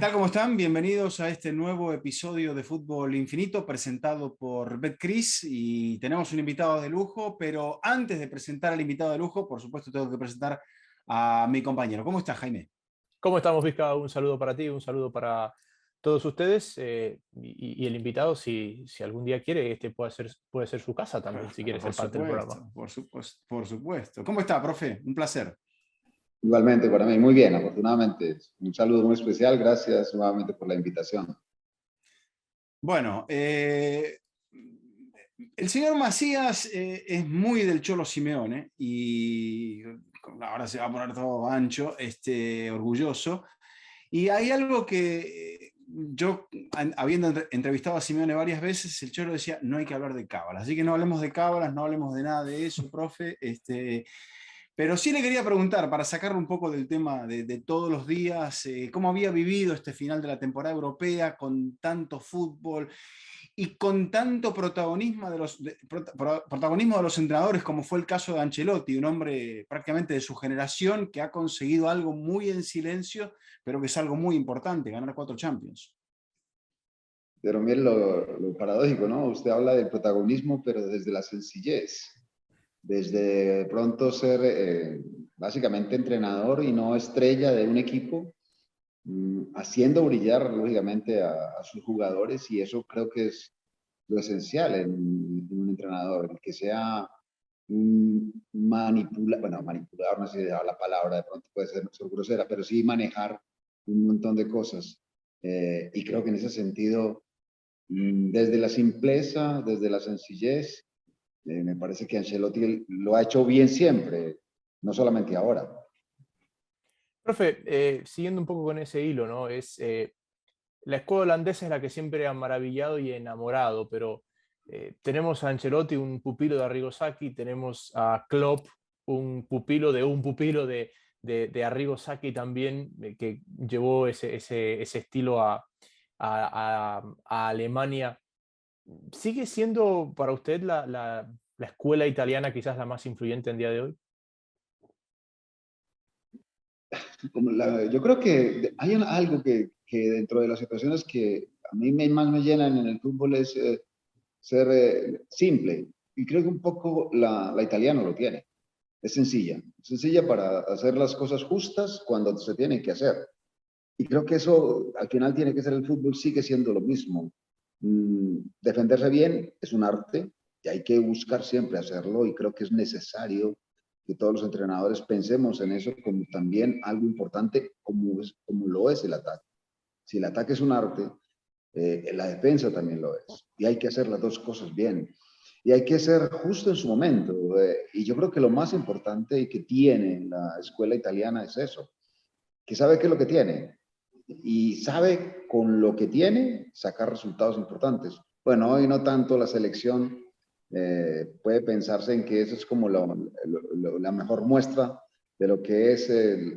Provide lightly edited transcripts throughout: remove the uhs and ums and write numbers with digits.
tal? ¿Cómo están? Bienvenidos a este nuevo episodio de Fútbol Infinito presentado por Betcris y tenemos un invitado de lujo, pero antes de presentar al invitado de lujo, por supuesto tengo que presentar a mi compañero. ¿Cómo estás, Jaime? ¿Cómo estamos, Vizca? Un saludo para ti, un saludo para todos ustedes y el invitado, si algún día quiere, puede ser su casa también, si quiere Por ser parte del programa. supuesto, por supuesto, por supuesto. ¿Cómo está, profe? Un placer. Igualmente, para mí, muy bien, afortunadamente. Un saludo muy especial, gracias nuevamente por la invitación. Bueno, el señor Macías es muy del Cholo Simeone y ahora se va a poner todo ancho, orgulloso. Y hay algo que yo, habiendo entrevistado a Simeone varias veces, el Cholo decía, no hay que hablar de cábalas. Así que no hablemos de cábalas, no hablemos de nada de eso, profe. Pero sí le quería preguntar, para sacarlo un poco del tema de todos los días, cómo había vivido este final de la temporada europea con tanto fútbol y con tanto protagonismo de los entrenadores, como fue el caso de Ancelotti, un hombre prácticamente de su generación que ha conseguido algo muy en silencio, pero que es algo muy importante, ganar 4 Champions. Pero mire lo paradójico, ¿no? Usted habla del protagonismo, pero desde la sencillez. Desde pronto ser básicamente entrenador y no estrella de un equipo, haciendo brillar, lógicamente, a sus jugadores, y eso creo que es lo esencial en un entrenador, el que sea un manipulador, no sé si la palabra de pronto puede ser grosera, pero sí manejar un montón de cosas. Y creo que en ese sentido, desde la simpleza, desde la sencillez, me parece que Ancelotti lo ha hecho bien siempre, no solamente ahora. Profe, siguiendo un poco con ese hilo, ¿no? La escuela holandesa es la que siempre ha maravillado y enamorado, pero tenemos a Ancelotti, un pupilo de Arrigo Sacchi, tenemos a Klopp, un pupilo de Arrigo Sacchi también, que llevó ese estilo a Alemania. ¿Sigue siendo para usted la escuela italiana quizás la más influyente en día de hoy? Yo creo que hay algo que dentro de las situaciones que a mí más me llenan en el fútbol es ser simple. Y creo que un poco la italiana lo tiene. Es sencilla para hacer las cosas justas cuando se tienen que hacer. Y creo que eso al final tiene que ser el fútbol, sigue siendo lo mismo. Defenderse bien es un arte y hay que buscar siempre hacerlo, y creo que es necesario que todos los entrenadores pensemos en eso como también algo importante, como lo es el ataque. Si el ataque es un arte, la defensa también lo es. Y hay que hacer las dos cosas bien. Y hay que ser justo en su momento. Y yo creo que lo más importante que tiene la escuela italiana es eso, que sabe qué es lo que tiene y sabe con lo que tiene sacar resultados importantes. Bueno, hoy no tanto la selección, puede pensarse en que eso es como la mejor muestra de lo que es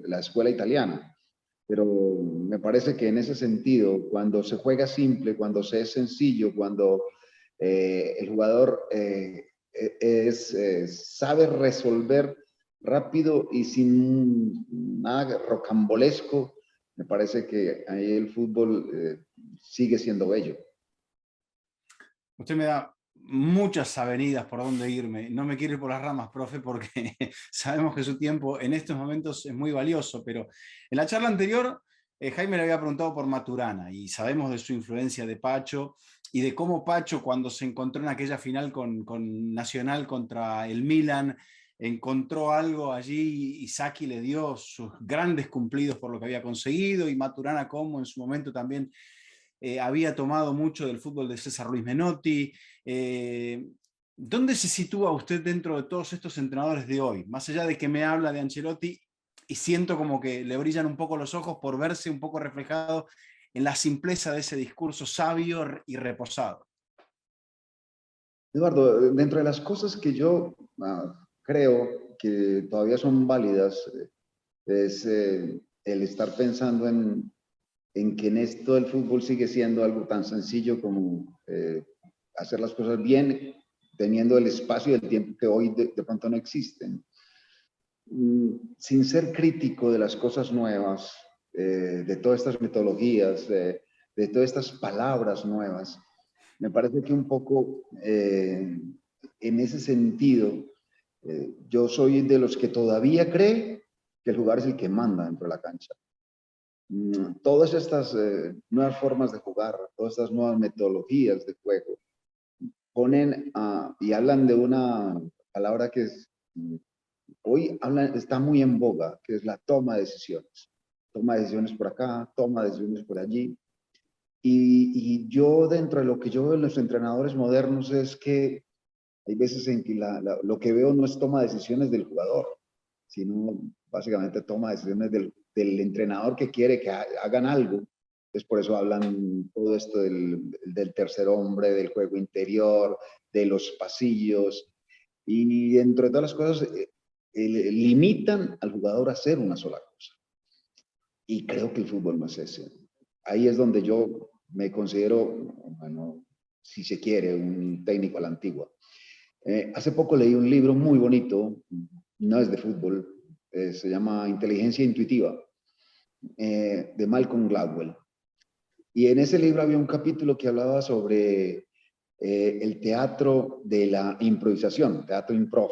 la escuela italiana. Pero me parece que en ese sentido, cuando se juega simple, cuando se es sencillo, cuando el jugador sabe resolver rápido y sin nada rocambolesco, me parece que ahí el fútbol sigue siendo bello. Usted me da muchas avenidas por donde irme. No me quiero ir por las ramas, profe, porque sabemos que su tiempo en estos momentos es muy valioso, pero en la charla anterior Jaime le había preguntado por Maturana y sabemos de su influencia de Pacho y de cómo Pacho, cuando se encontró en aquella final con Nacional contra el Milan, encontró algo allí y Sacchi le dio sus grandes cumplidos por lo que había conseguido, y Maturana como en su momento también había tomado mucho del fútbol de César Luis Menotti. ¿Dónde se sitúa usted dentro de todos estos entrenadores de hoy? Más allá de que me habla de Ancelotti y siento como que le brillan un poco los ojos por verse un poco reflejado en la simpleza de ese discurso sabio y reposado. Eduardo, dentro de las cosas que yo creo que todavía son válidas, es el estar pensando en que en esto el fútbol sigue siendo algo tan sencillo como hacer las cosas bien, teniendo el espacio y el tiempo que hoy de pronto no existen. Sin ser crítico de las cosas nuevas, de todas estas metodologías, de todas estas palabras nuevas. Me parece que un poco en ese sentido, yo soy de los que todavía cree que el jugador es el que manda dentro de la cancha. Todas estas nuevas formas de jugar, todas estas nuevas metodologías de juego, ponen y hablan de una palabra que es, hoy está muy en boga, que es la toma de decisiones. Toma de decisiones por acá, toma de decisiones por allí. Y yo, dentro de lo que yo veo en los entrenadores modernos, es que hay veces en que lo que veo no es toma de decisiones del jugador, sino básicamente toma de decisiones del entrenador que quiere que hagan algo. Entonces, por eso hablan todo esto del tercer hombre, del juego interior, de los pasillos. Y dentro de todas las cosas, limitan al jugador a hacer una sola cosa. Y creo que el fútbol no es ese. Ahí es donde yo me considero, bueno, si se quiere, un técnico a la antigua. Hace poco leí un libro muy bonito, no es de fútbol, se llama Inteligencia Intuitiva, de Malcolm Gladwell. Y en ese libro había un capítulo que hablaba sobre el teatro de la improvisación, teatro improv.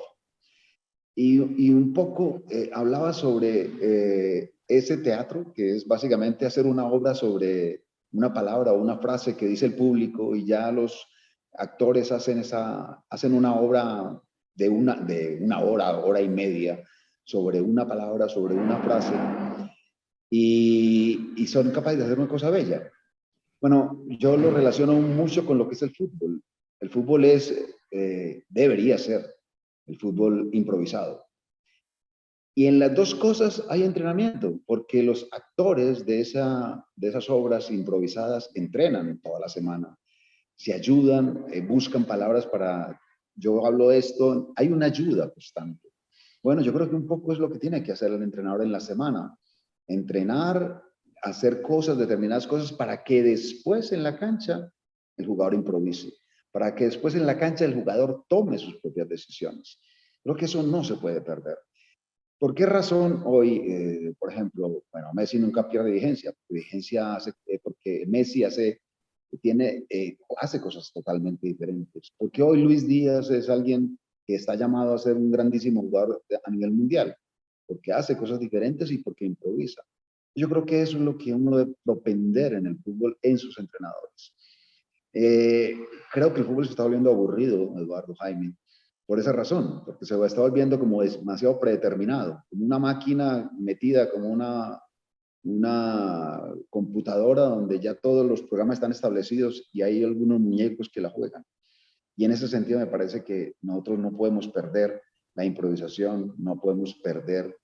Y un poco hablaba sobre ese teatro, que es básicamente hacer una obra sobre una palabra o una frase que dice el público y ya los actores hacen una obra de una hora, hora y media sobre una palabra, sobre una frase y son capaces de hacer una cosa bella. Bueno, yo lo relaciono mucho con lo que es el fútbol. El fútbol debería ser el fútbol improvisado. Y en las dos cosas hay entrenamiento, porque los actores de esas obras improvisadas entrenan toda la semana, se ayudan, buscan palabras para, yo hablo esto, hay una ayuda constante. Bueno, yo creo que un poco es lo que tiene que hacer el entrenador en la semana, entrenar, hacer cosas, determinadas cosas, para que después en la cancha el jugador improvise, para que después en la cancha el jugador tome sus propias decisiones. Creo que eso no se puede perder. ¿Por qué razón hoy, por ejemplo, bueno, Messi nunca pierde vigencia, porque Messi hace cosas totalmente diferentes? Porque hoy Luis Díaz es alguien que está llamado a ser un grandísimo jugador a nivel mundial, porque hace cosas diferentes y porque improvisa. Yo creo que eso es lo que uno debe propender en el fútbol en sus entrenadores. Creo que el fútbol se está volviendo aburrido, Eduardo, Jaime, por esa razón, porque se está volviendo como demasiado predeterminado, como una máquina metida, como una computadora donde ya todos los programas están establecidos y hay algunos muñecos que la juegan. Y en ese sentido me parece que nosotros no podemos perder la improvisación, no podemos perder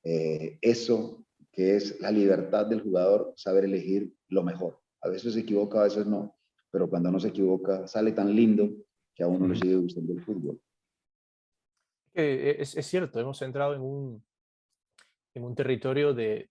eso que es la libertad del jugador, saber elegir lo mejor. A veces se equivoca, a veces no, pero cuando no se equivoca sale tan lindo que a uno le sigue gustando el fútbol. Es cierto, hemos entrado en un territorio de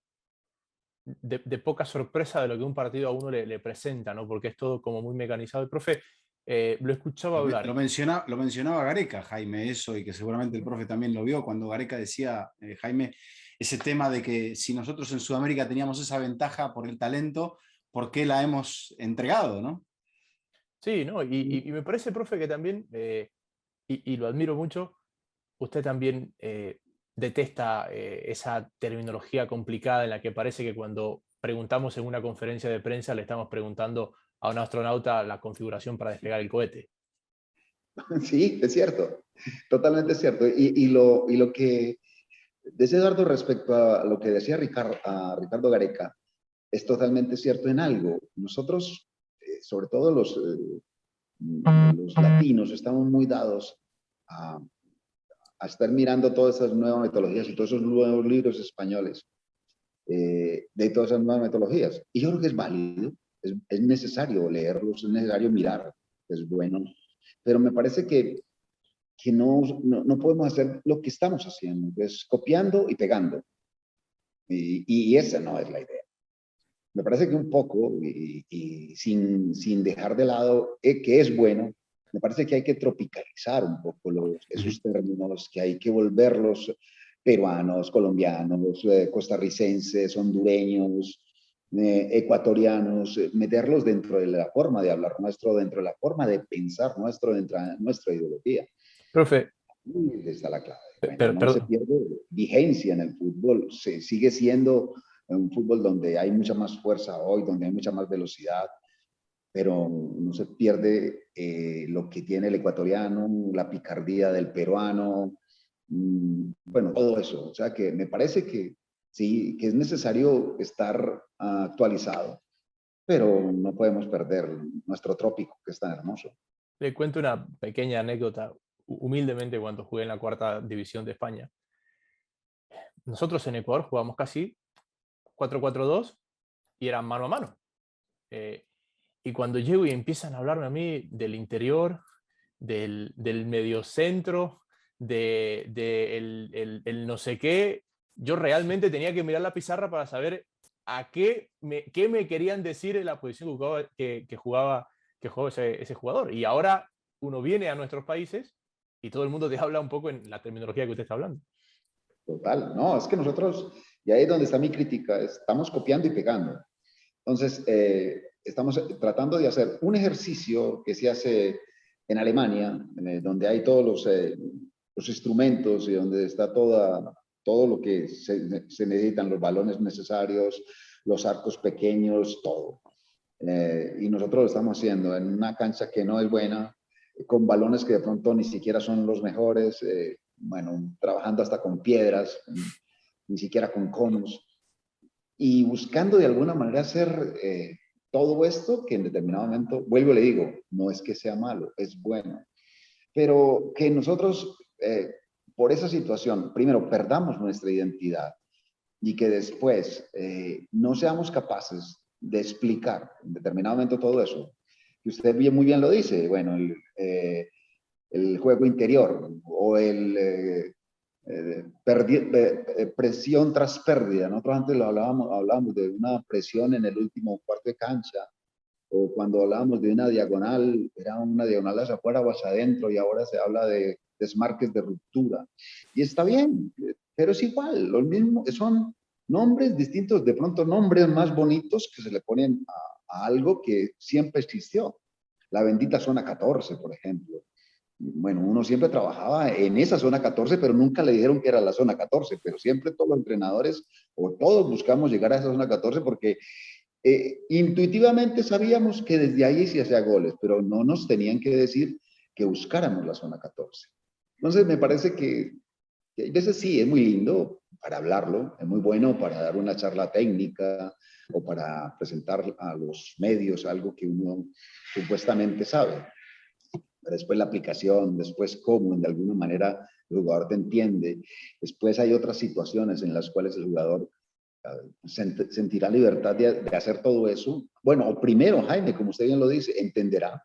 poca sorpresa de lo que un partido a uno le presenta, ¿no? Porque es todo como muy mecanizado. El profe, lo escuchaba hablar. Lo mencionaba Gareca, Jaime, eso, y que seguramente el profe también lo vio cuando Gareca decía, Jaime, ese tema de que si nosotros en Sudamérica teníamos esa ventaja por el talento, ¿por qué la hemos entregado, no? Sí, ¿no? Y me parece, profe, que también, y lo admiro mucho, usted también detesta esa terminología complicada en la que parece que cuando preguntamos en una conferencia de prensa le estamos preguntando a un astronauta la configuración para despegar el cohete. Sí, es cierto, totalmente cierto. Y lo que decía Eduardo respecto a lo que decía Ricardo Gareca, es totalmente cierto en algo. Nosotros, sobre todo los latinos, estamos muy dados a estar mirando todas esas nuevas metodologías y todos esos nuevos libros españoles de todas esas nuevas metodologías. Y yo creo que es válido, es necesario leerlos, es necesario mirar, es bueno, pero me parece que no podemos hacer lo que estamos haciendo, es copiando y pegando. Y esa no es la idea. Me parece que un poco, y sin dejar de lado que es bueno, me parece que hay que tropicalizar un poco esos términos, que hay que volverlos peruanos, colombianos, costarricenses, hondureños, ecuatorianos, meterlos dentro de la forma de hablar nuestro, dentro de la forma de pensar nuestro, dentro de nuestra ideología. Profe, Ahí está la clave. Bueno, no se perdón. pierde vigencia en el fútbol, se sigue siendo un fútbol donde hay mucha más fuerza hoy, donde hay mucha más velocidad, pero no se pierde lo que tiene el ecuatoriano, la picardía del peruano, bueno, todo eso. O sea que me parece que sí, que es necesario estar actualizado, pero no podemos perder nuestro trópico, que es tan hermoso. Le cuento una pequeña anécdota, humildemente cuando jugué en la cuarta división de España. Nosotros en Ecuador jugamos casi 4-4-2 y era mano a mano. Eh, y cuando llego y empiezan a hablarme a mí del interior, del mediocentro, el no sé qué, yo realmente tenía que mirar la pizarra para saber qué me querían decir en la posición que jugaba ese jugador. Y ahora uno viene a nuestros países y todo el mundo te habla un poco en la terminología que usted está hablando. Total, no, es que nosotros, y ahí es donde está mi crítica, estamos copiando y pegando. Entonces, estamos tratando de hacer un ejercicio que se hace en Alemania, donde hay todos los instrumentos y donde está todo lo que se necesitan, los balones necesarios, los arcos pequeños, todo. Y nosotros lo estamos haciendo en una cancha que no es buena, con balones que de pronto ni siquiera son los mejores, bueno, trabajando hasta con piedras, ni siquiera con conos, y buscando de alguna manera hacer todo esto que en determinado momento, vuelvo y le digo, no es que sea malo, es bueno, pero que nosotros, por esa situación, primero perdamos nuestra identidad y que después no seamos capaces de explicar en determinado momento todo eso, que usted bien, muy bien lo dice, bueno, el juego interior o presión tras pérdida. Nosotros antes lo hablábamos de una presión en el último cuarto de cancha, o cuando hablábamos de una diagonal, era una diagonal hacia afuera o hacia adentro, y ahora se habla de desmarques de ruptura. Y está bien, pero es igual, lo mismo, son nombres distintos, de pronto nombres más bonitos que se le ponen a algo que siempre existió. La bendita zona 14, por ejemplo. Bueno, uno siempre trabajaba en esa zona 14, pero nunca le dijeron que era la zona 14, pero siempre todos los entrenadores o todos buscamos llegar a esa zona 14 porque intuitivamente sabíamos que desde ahí se hacía goles, pero no nos tenían que decir que buscáramos la zona 14. Entonces me parece que a veces sí, es muy lindo para hablarlo, es muy bueno para dar una charla técnica o para presentar a los medios algo que uno supuestamente sabe. Después la aplicación, después cómo de alguna manera el jugador te entiende. Después hay otras situaciones en las cuales el jugador sentirá libertad de hacer todo eso. Bueno, o primero, Jaime, como usted bien lo dice, entenderá.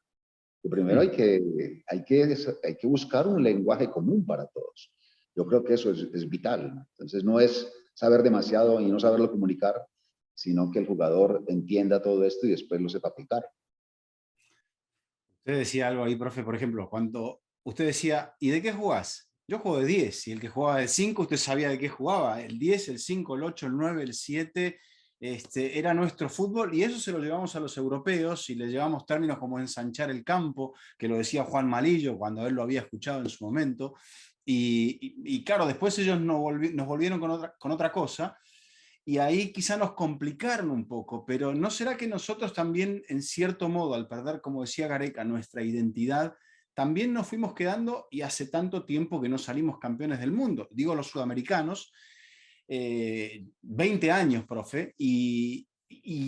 Que primero hay que buscar un lenguaje común para todos. Yo creo que eso es vital. Entonces no es saber demasiado y no saberlo comunicar, sino que el jugador entienda todo esto y después lo sepa aplicar. Usted decía algo ahí, profe, por ejemplo, cuando usted decía, ¿y de qué jugás? Yo juego de 10, y el que jugaba de 5, usted sabía de qué jugaba. El 10, el 5, el 8, el 9, el 7, era nuestro fútbol, y eso se lo llevamos a los europeos, y le llevamos términos como ensanchar el campo, que lo decía Juan Malillo cuando él lo había escuchado en su momento. Y claro, después ellos nos volvieron con otra cosa, y ahí quizá nos complicaron un poco, pero ¿no será que nosotros también, en cierto modo, al perder, como decía Gareca, nuestra identidad, también nos fuimos quedando, y hace tanto tiempo que no salimos campeones del mundo? Digo los sudamericanos, 20 años, profe, y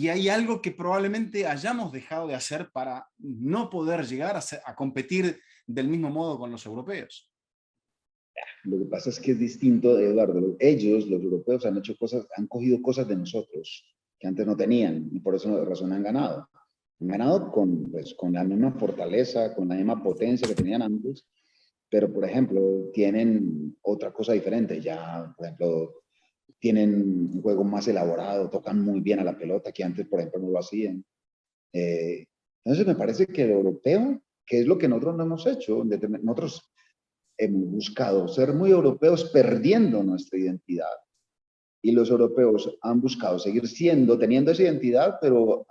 hay algo que probablemente hayamos dejado de hacer para no poder llegar a competir del mismo modo con los europeos. Lo que pasa es que es distinto, Eduardo. Ellos, los europeos, han hecho cosas, han cogido cosas de nosotros que antes no tenían y por eso de razón han ganado. Han ganado pues, con la misma fortaleza, con la misma potencia que tenían antes, pero por ejemplo, tienen otra cosa diferente. Ya, por ejemplo, tienen un juego más elaborado, tocan muy bien a la pelota, que antes, por ejemplo, no lo hacían. Entonces me parece que el europeo, que es lo que nosotros no hemos hecho, nosotros hemos buscado ser muy europeos perdiendo nuestra identidad. Y los europeos han buscado seguir teniendo esa identidad, pero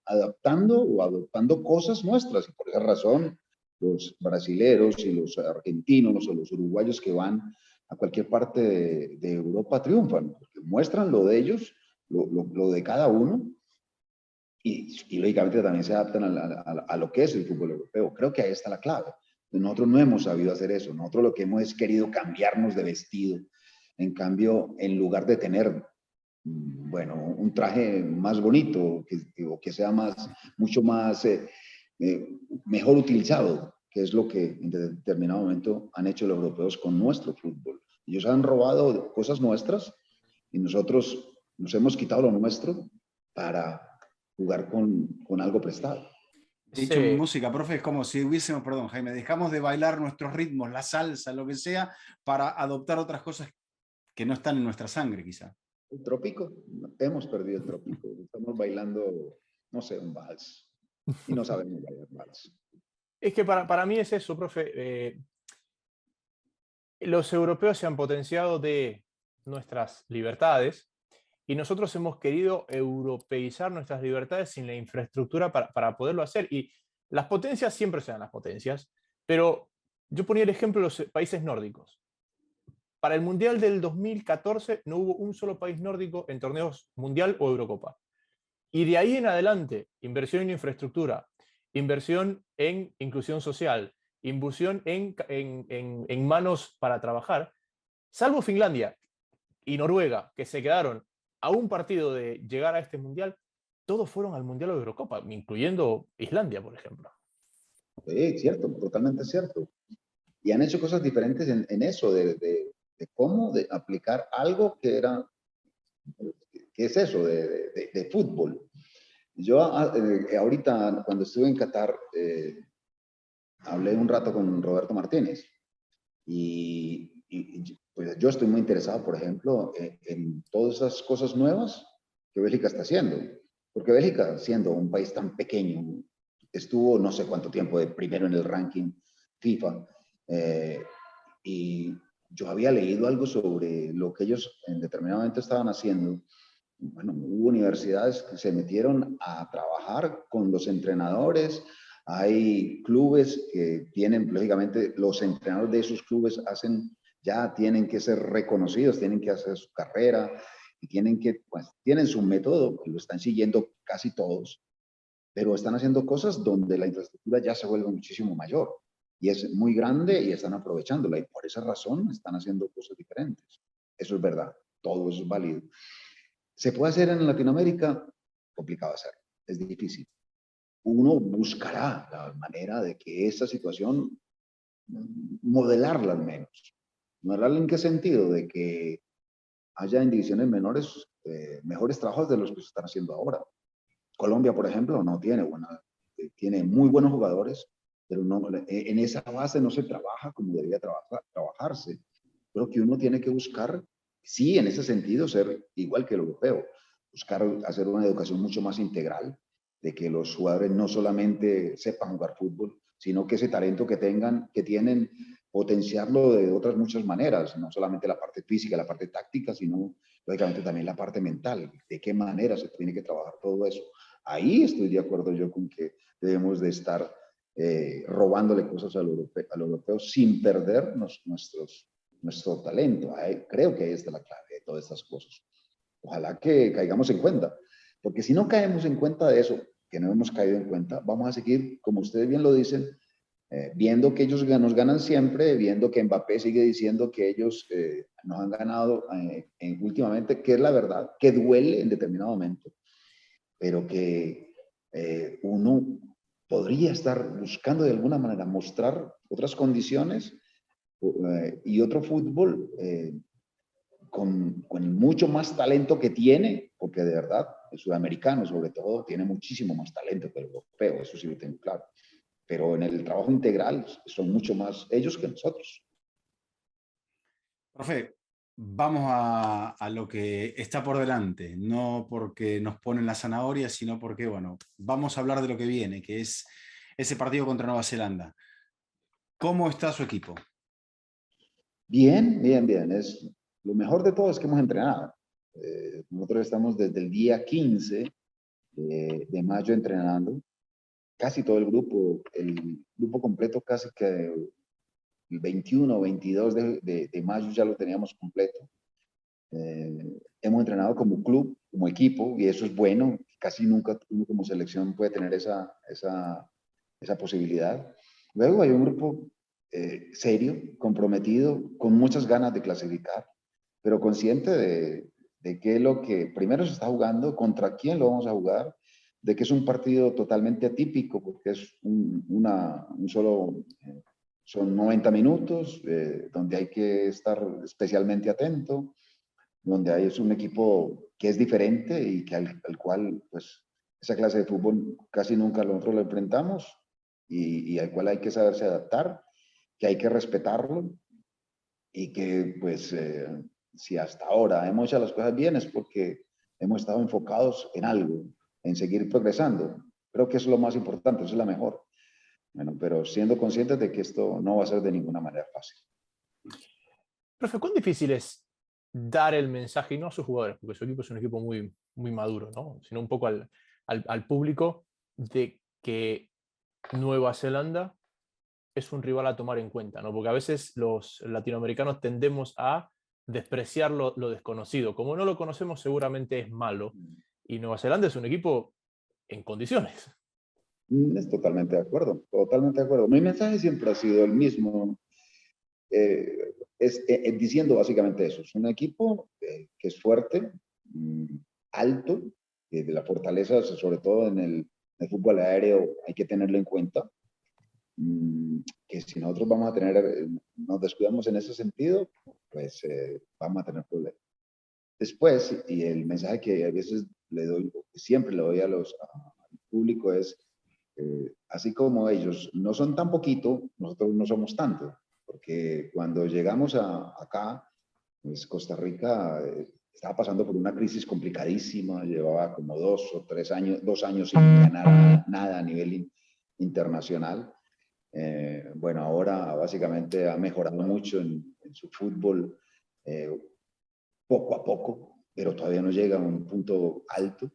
adaptando o adoptando cosas nuestras. Y por esa razón, los brasileros y los argentinos o los uruguayos que van a cualquier parte de Europa triunfan, porque muestran lo de ellos, lo de cada uno, y lógicamente también se adaptan a lo que es el fútbol europeo. Creo que ahí está la clave. Nosotros no hemos sabido hacer eso. Nosotros lo que hemos es querido cambiarnos de vestido. En cambio, en lugar de tener, bueno, un traje más bonito, que sea mucho más, mejor utilizado, que es lo que en determinado momento han hecho los europeos con nuestro fútbol. Ellos han robado cosas nuestras y nosotros nos hemos quitado lo nuestro para jugar con algo prestado. Dicho en música, profe, es como si hubiésemos, perdón, Jaime, dejamos de bailar nuestros ritmos, la salsa, lo que sea, para adoptar otras cosas que no están en nuestra sangre, quizá. El trópico, hemos perdido el trópico. Estamos bailando, no sé, un vals. Y no sabemos bailar vals. Es que para mí es eso, profe. Los europeos se han potenciado de nuestras libertades y nosotros hemos querido europeizar nuestras libertades sin la infraestructura para poderlo hacer. Y las potencias siempre serán las potencias, pero yo ponía el ejemplo de los países nórdicos. Para el Mundial del 2014 no hubo un solo país nórdico en torneos Mundial o Eurocopa. Y de ahí en adelante, inversión en infraestructura, inversión en inclusión social, inversión en manos para trabajar, salvo Finlandia y Noruega, que se quedaron a un partido de llegar a este Mundial, todos fueron al Mundial o Eurocopa, incluyendo Islandia, por ejemplo. Sí, cierto, totalmente cierto. Y han hecho cosas diferentes en eso, de cómo de aplicar algo que es eso, de fútbol. Yo ahorita, cuando estuve en Qatar, hablé un rato con Roberto Martínez y pues yo estoy muy interesado, por ejemplo, en todas esas cosas nuevas que Bélgica está haciendo. Porque Bélgica, siendo un país tan pequeño, estuvo no sé cuánto tiempo de primero en el ranking FIFA. Y yo había leído algo sobre lo que ellos en determinado momento estaban haciendo. Bueno, hubo universidades que se metieron a trabajar con los entrenadores. Hay clubes que tienen, lógicamente, los entrenadores de esos clubes ya tienen que ser reconocidos, tienen que hacer su carrera y tienen su método, lo están siguiendo casi todos, pero están haciendo cosas donde la infraestructura ya se vuelve muchísimo mayor y es muy grande y están aprovechándola y por esa razón están haciendo cosas diferentes. Eso es verdad, todo eso es válido. ¿Se puede hacer en Latinoamérica? Complicado hacerlo, es difícil. Uno buscará la manera de que esa situación, modelarla al menos. ¿Modelarla en qué sentido? De que haya en divisiones menores mejores trabajos de los que se están haciendo ahora. Colombia, por ejemplo, no tiene tiene muy buenos jugadores, pero no, en esa base no se trabaja como debería trabajarse. Creo que uno tiene que buscar, sí, en ese sentido, ser igual que el europeo, buscar hacer una educación mucho más integral, de que los jugadores no solamente sepan jugar fútbol, sino que ese talento que tienen, potenciarlo de otras muchas maneras, no solamente la parte física, la parte táctica, sino lógicamente también la parte mental, de qué manera se tiene que trabajar todo eso. Ahí estoy de acuerdo yo con que debemos de estar robándole cosas al europeo sin perder nuestro talento. Creo que ahí está la clave de todas estas cosas. Ojalá que caigamos en cuenta, porque si no caemos en cuenta de eso, que no hemos caído en cuenta, vamos a seguir, como ustedes bien lo dicen, viendo que ellos nos ganan siempre, viendo que Mbappé sigue diciendo que ellos nos han ganado últimamente, que es la verdad, que duele en determinado momento, pero que uno podría estar buscando de alguna manera mostrar otras condiciones y otro fútbol con mucho más talento que tiene, porque de verdad el sudamericano sobre todo tiene muchísimo más talento que el europeo, eso sí lo tengo claro, pero en el trabajo integral son mucho más ellos que nosotros. Profe, vamos a lo que está por delante, no porque nos ponen la zanahoria, sino porque, bueno, vamos a hablar de lo que viene, que es ese partido contra Nueva Zelanda. ¿Cómo está su equipo? Bien, bien, bien. Lo mejor de todo es que hemos entrenado. Nosotros estamos desde el día 15 de mayo entrenando. Casi todo el grupo completo, casi que el 21 o 22 de mayo ya lo teníamos completo. Hemos entrenado como club, como equipo, y eso es bueno. Casi nunca uno como selección puede tener esa posibilidad. Luego hay un grupo serio, comprometido, con muchas ganas de clasificar, pero consciente de qué es lo que primero se está jugando, contra quién lo vamos a jugar, de que es un partido totalmente atípico, porque es son 90 minutos, donde hay que estar especialmente atento, donde es un equipo que es diferente y que al cual, pues, esa clase de fútbol casi nunca nosotros lo enfrentamos y al cual hay que saberse adaptar, que hay que respetarlo y que, pues, si hasta ahora hemos hecho las cosas bien es porque hemos estado enfocados en algo, en seguir progresando. Creo que eso es lo más importante, eso es la mejor. Bueno, pero siendo conscientes de que esto no va a ser de ninguna manera fácil. Profe, ¿cuán difícil es dar el mensaje, y no a sus jugadores, porque su equipo es un equipo muy, muy maduro, ¿no? Sino un poco al público, de que Nueva Zelanda es un rival a tomar en cuenta, ¿no? Porque a veces los latinoamericanos tendemos a despreciar lo desconocido. Como no lo conocemos, seguramente es malo. Y Nueva Zelanda es un equipo en condiciones. Es totalmente de acuerdo, totalmente de acuerdo. Mi mensaje siempre ha sido el mismo, diciendo básicamente eso. Es un equipo que es fuerte, alto, de la fortaleza, sobre todo en el fútbol aéreo, hay que tenerlo en cuenta. Que si nosotros vamos a tener, nos descuidamos en ese sentido, pues vamos a tener problemas. Después, y el mensaje que a veces le doy, siempre le doy al público es, así como ellos no son tan poquito, nosotros no somos tanto, porque cuando llegamos acá, pues Costa Rica estaba pasando por una crisis complicadísima, llevaba como 2 años sin ganar nada a nivel internacional. Bueno, ahora básicamente ha mejorado mucho en su fútbol poco a poco, pero todavía no llega a un punto alto.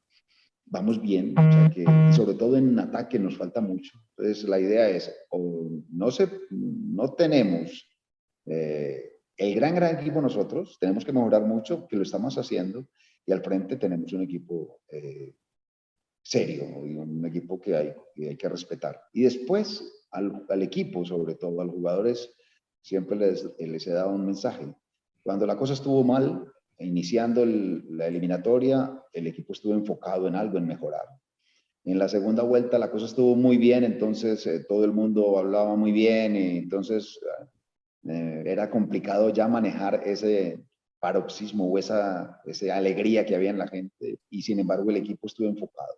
Vamos bien, o sea que, y sobre todo en ataque nos falta mucho. Entonces la idea es, o no tenemos el gran equipo nosotros, tenemos que mejorar mucho, que lo estamos haciendo, y al frente tenemos un equipo serio, y un equipo que hay que respetar. Y después al equipo, sobre todo a los jugadores, siempre les he dado un mensaje. Cuando la cosa estuvo mal, iniciando la eliminatoria, el equipo estuvo enfocado en algo, en mejorar. En la segunda vuelta la cosa estuvo muy bien, entonces todo el mundo hablaba muy bien y entonces era complicado ya manejar ese paroxismo o esa alegría que había en la gente, y sin embargo el equipo estuvo enfocado.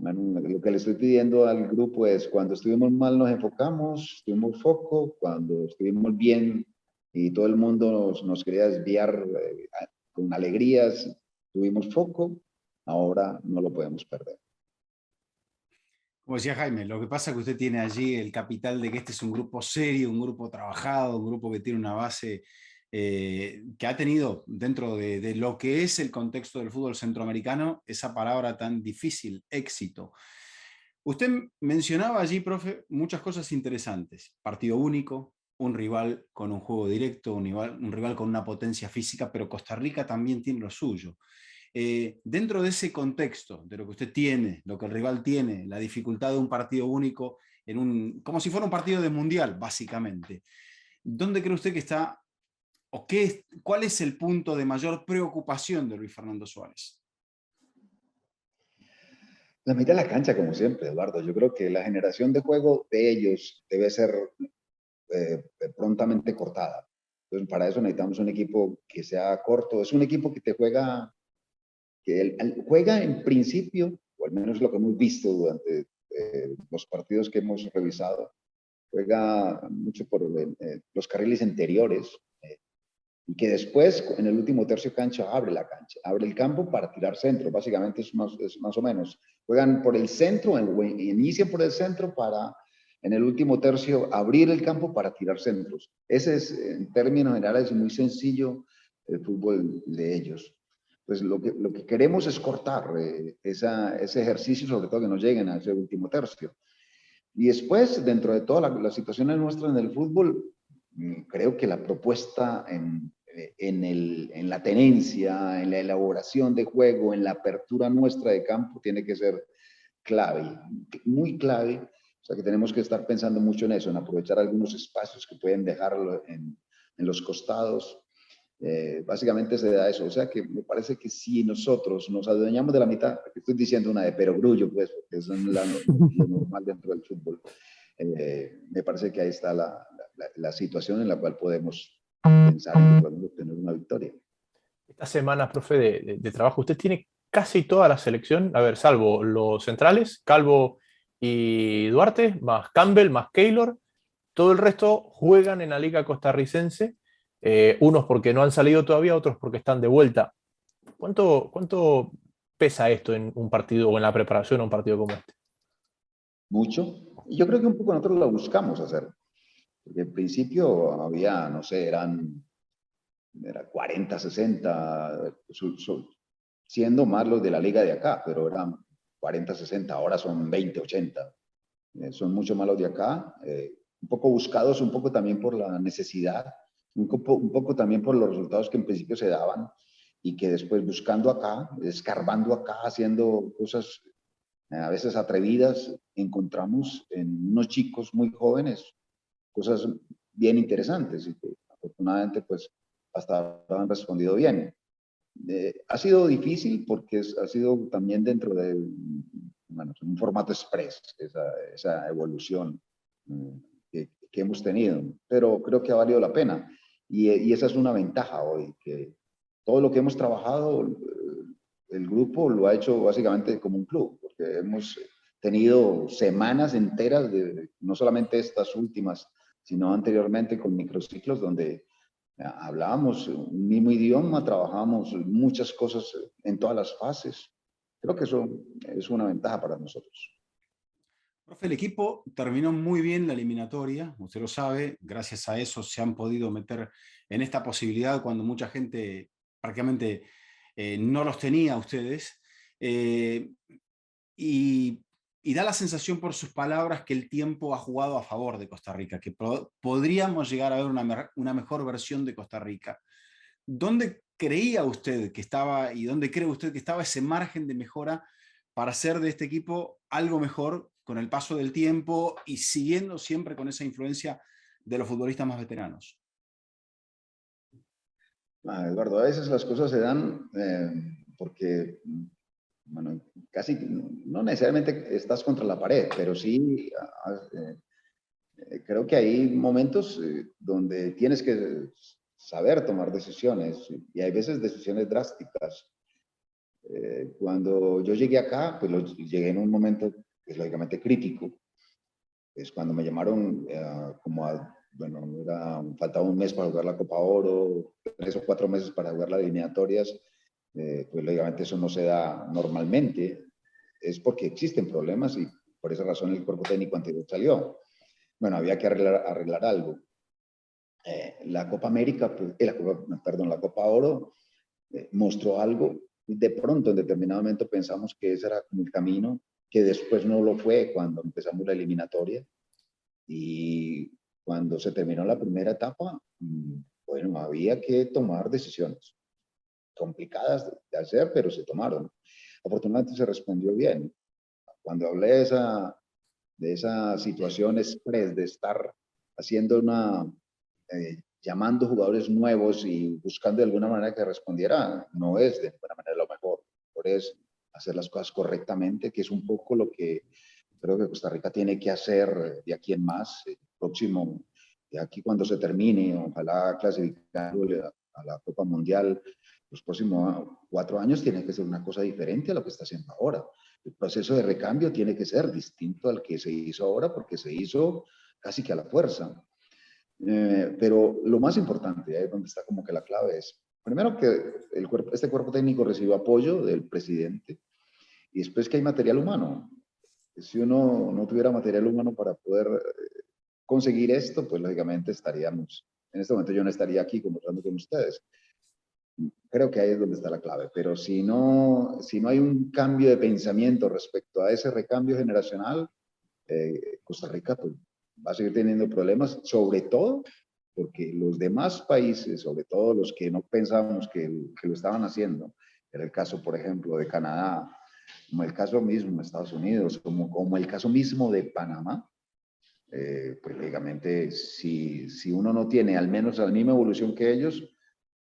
Bueno, lo que le estoy pidiendo al grupo es, cuando estuvimos mal nos enfocamos, tuvimos foco, cuando estuvimos bien y todo el mundo nos quería desviar con alegrías, tuvimos foco, ahora no lo podemos perder. Como decía Jaime, lo que pasa es que usted tiene allí el capital de que este es un grupo serio, un grupo trabajado, un grupo que tiene una base que ha tenido dentro de lo que es el contexto del fútbol centroamericano esa palabra tan difícil, éxito. Usted mencionaba allí, profe, muchas cosas interesantes. Partido único, un rival con un juego directo, un rival con una potencia física, pero Costa Rica también tiene lo suyo. Dentro de ese contexto, de lo que usted tiene, lo que el rival tiene, la dificultad de un partido único, como si fuera un partido de mundial, básicamente, ¿dónde cree usted que está, o cuál es el punto de mayor preocupación de Luis Fernando Suárez? La mitad de la cancha, como siempre, Eduardo. Yo creo que la generación de juego de ellos debe ser prontamente cortada. Entonces, para eso necesitamos un equipo que sea corto. Es un equipo que te juega, juega en principio, o al menos lo que hemos visto durante los partidos que hemos revisado, juega mucho por los carriles interiores, y que después, en el último tercio cancha, abre el campo para tirar centro. Básicamente es más o menos. Juegan por el centro, inician por el centro para en el último tercio, abrir el campo para tirar centros. Ese es, en términos generales, muy sencillo el fútbol de ellos. Pues lo que queremos es cortar ese ejercicio, sobre todo que no lleguen a ese último tercio. Y después, dentro de todas las situaciones nuestras en el fútbol, creo que la propuesta en la tenencia, en la elaboración de juego, en la apertura nuestra de campo, tiene que ser clave, muy clave. O sea que tenemos que estar pensando mucho en eso, en aprovechar algunos espacios que pueden dejarlo en los costados. Básicamente se da eso. O sea que me parece que si nosotros nos adueñamos de la mitad, estoy diciendo una de perogrullo, pues, porque eso es lo normal dentro del fútbol, me parece que ahí está la situación en la cual podemos pensar en que podemos obtener una victoria. Esta semana, profe, de trabajo, usted tiene casi toda la selección, a ver, salvo los centrales, Calvo y Duarte, más Campbell, más Keylor, todo el resto juegan en la Liga Costarricense, unos porque no han salido todavía, otros porque están de vuelta. ¿Cuánto pesa esto en un partido o en la preparación a un partido como este? Mucho. Y yo creo que un poco nosotros lo buscamos hacer. Porque en principio había, no sé, era 40, 60, siendo más los de la liga de acá, pero eran 40, 60, ahora son 20, 80. Son mucho más los de acá, un poco buscados, un poco también por la necesidad, un poco también por los resultados que en principio se daban y que después buscando acá, escarbando acá, haciendo cosas a veces atrevidas, encontramos en unos chicos muy jóvenes cosas bien interesantes y que afortunadamente pues hasta ahora han respondido bien. Ha sido difícil porque ha sido también dentro de bueno, un formato express, esa evolución que hemos tenido, pero creo que ha valido la pena y esa es una ventaja hoy, que todo lo que hemos trabajado, el grupo lo ha hecho básicamente como un club, porque hemos tenido semanas enteras de no solamente estas últimas, sino anteriormente con microciclos donde hablábamos un mismo idioma, trabajábamos muchas cosas en todas las fases. Creo que eso es una ventaja para nosotros. Profe, el equipo terminó muy bien la eliminatoria, usted lo sabe, gracias a eso se han podido meter en esta posibilidad cuando mucha gente prácticamente no los tenía a ustedes. Eh, y, y da la sensación por sus palabras que el tiempo ha jugado a favor de Costa Rica, que podríamos llegar a ver una mejor versión de Costa Rica. ¿Dónde creía usted que estaba y dónde cree usted que estaba ese margen de mejora para hacer de este equipo algo mejor con el paso del tiempo y siguiendo siempre con esa influencia de los futbolistas más veteranos? Eduardo, a veces las cosas se dan porque, bueno, casi no necesariamente estás contra la pared, pero sí creo que hay momentos donde tienes que saber tomar decisiones y hay veces decisiones drásticas. Cuando yo llegué acá, pues llegué en un momento pues, lógicamente crítico. Es cuando me llamaron bueno, faltaba un mes para jugar la Copa Oro, 3 o 4 meses para jugar las eliminatorias, pues lógicamente eso no se da normalmente. Es porque existen problemas y por esa razón el cuerpo técnico anterior salió. Bueno, había que arreglar algo. La Copa América, pues, la Copa Oro mostró algo. De pronto, en determinado momento, pensamos que ese era como el camino, que después no lo fue cuando empezamos la eliminatoria. Y cuando se terminó la primera etapa, bueno, había que tomar decisiones complicadas de hacer, pero se tomaron. Afortunadamente se respondió bien. Cuando hablé de esa situación express, de estar haciendo llamando jugadores nuevos y buscando de alguna manera que respondiera, no es de buena manera lo mejor. Por es hacer las cosas correctamente, que es un poco lo que creo que Costa Rica tiene que hacer de aquí en más, próximo, de aquí cuando se termine, ojalá clasificando a la Copa Mundial, los próximos 4 años tiene que ser una cosa diferente a lo que está haciendo ahora. El proceso de recambio tiene que ser distinto al que se hizo ahora porque se hizo casi que a la fuerza. Pero lo más importante, ahí es donde está como que la clave es, primero que este cuerpo técnico reciba apoyo del presidente y después que hay material humano. Si uno no tuviera material humano para poder conseguir esto, pues lógicamente estaríamos, en este momento yo no estaría aquí conversando con ustedes. Creo que ahí es donde está la clave, pero si no hay un cambio de pensamiento respecto a ese recambio generacional, Costa Rica pues, va a seguir teniendo problemas, sobre todo porque los demás países, sobre todo los que no pensábamos que lo estaban haciendo, era el caso, por ejemplo, de Canadá, como el caso mismo de Estados Unidos, como el caso mismo de Panamá, pues lógicamente si uno no tiene al menos la misma evolución que ellos,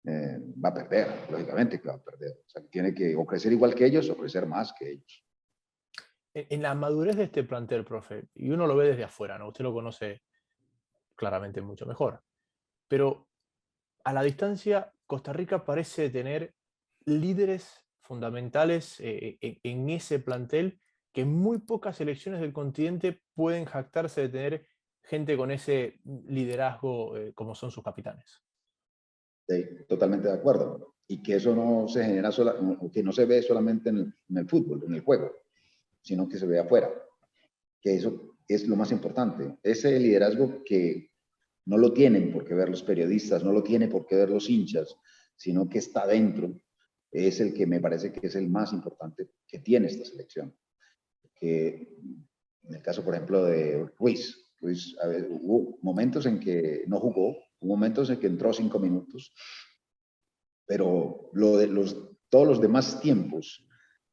va a perder, lógicamente que va a perder. O sea, tiene que o crecer igual que ellos o crecer más que ellos. En la madurez de este plantel, profe, y uno lo ve desde afuera, ¿no? Usted lo conoce claramente mucho mejor, pero a la distancia, Costa Rica parece tener líderes fundamentales en ese plantel que muy pocas selecciones del continente pueden jactarse de tener gente con ese liderazgo como son sus capitanes. Sí, totalmente de acuerdo. Y que eso no se genera o que no se ve solamente en el fútbol, en el juego, sino que se ve afuera. Que eso es lo más importante. Ese liderazgo que no lo tienen por qué ver los periodistas, no lo tienen por qué ver los hinchas, sino que está dentro, es el que me parece que es el más importante que tiene esta selección. Que en el caso, por ejemplo, de Ruiz, a ver, hubo momentos en que no jugó, hubo momentos en que entró 5 minutos, pero todos los demás tiempos,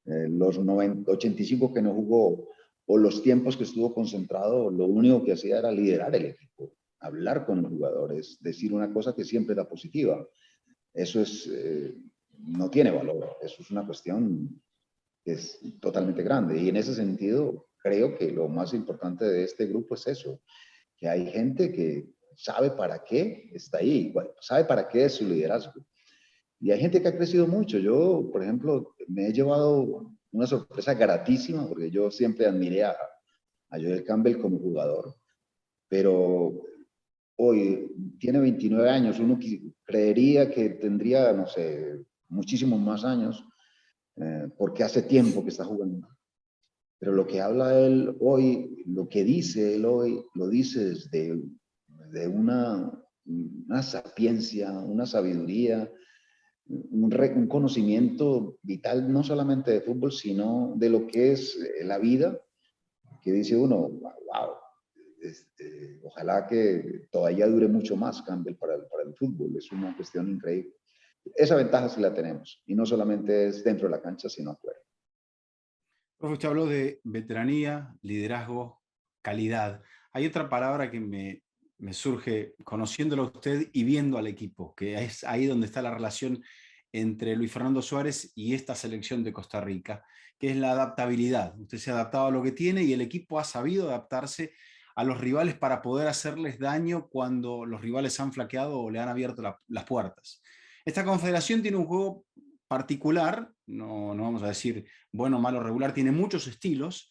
los 85 que no jugó o los tiempos que estuvo concentrado, lo único que hacía era liderar el equipo, hablar con los jugadores, decir una cosa que siempre era positiva. Eso no tiene valor, eso es una cuestión que es totalmente grande. Y en ese sentido, creo que lo más importante de este grupo es eso, que hay gente que sabe para qué está ahí, sabe para qué es su liderazgo. Y hay gente que ha crecido mucho. Yo, por ejemplo, me he llevado una sorpresa gratísima, porque yo siempre admiré a Joel Campbell como jugador, pero hoy tiene 29 años, uno creería que tendría, no sé, muchísimos más años, porque hace tiempo que está jugando. Pero lo que habla él hoy, lo que dice él hoy, lo dice desde una sapiencia, una sabiduría, un conocimiento vital, no solamente de fútbol, sino de lo que es la vida, que dice uno, wow, ojalá que todavía dure mucho más Campbell para el fútbol, es una cuestión increíble. Esa ventaja sí la tenemos, y no solamente es dentro de la cancha, sino afuera. Profe, usted habló de veteranía, liderazgo, calidad. Hay otra palabra que me surge conociéndolo a usted y viendo al equipo, que es ahí donde está la relación entre Luis Fernando Suárez y esta selección de Costa Rica, que es la adaptabilidad. Usted se ha adaptado a lo que tiene y el equipo ha sabido adaptarse a los rivales para poder hacerles daño cuando los rivales han flaqueado o le han abierto las puertas. Esta confederación tiene un juego particular, no vamos a decir bueno, malo, regular, tiene muchos estilos,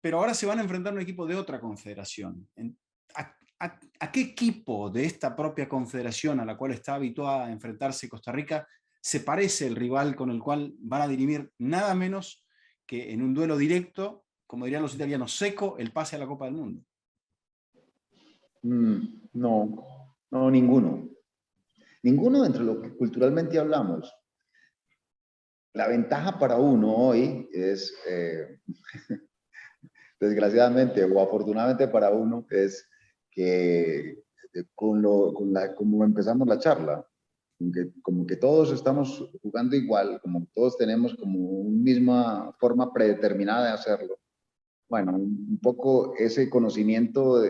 pero ahora se van a enfrentar a un equipo de otra confederación. ¿A qué equipo de esta propia confederación a la cual está habituada a enfrentarse Costa Rica se parece el rival con el cual van a dirimir nada menos que en un duelo directo, como dirían los italianos, seco, el pase a la Copa del Mundo? No, ninguno. Ninguno entre lo que culturalmente hablamos. La ventaja para uno hoy es, desgraciadamente o afortunadamente para uno, es que como empezamos la charla, como que todos estamos jugando igual, como todos tenemos como una misma forma predeterminada de hacerlo. Bueno, un poco ese conocimiento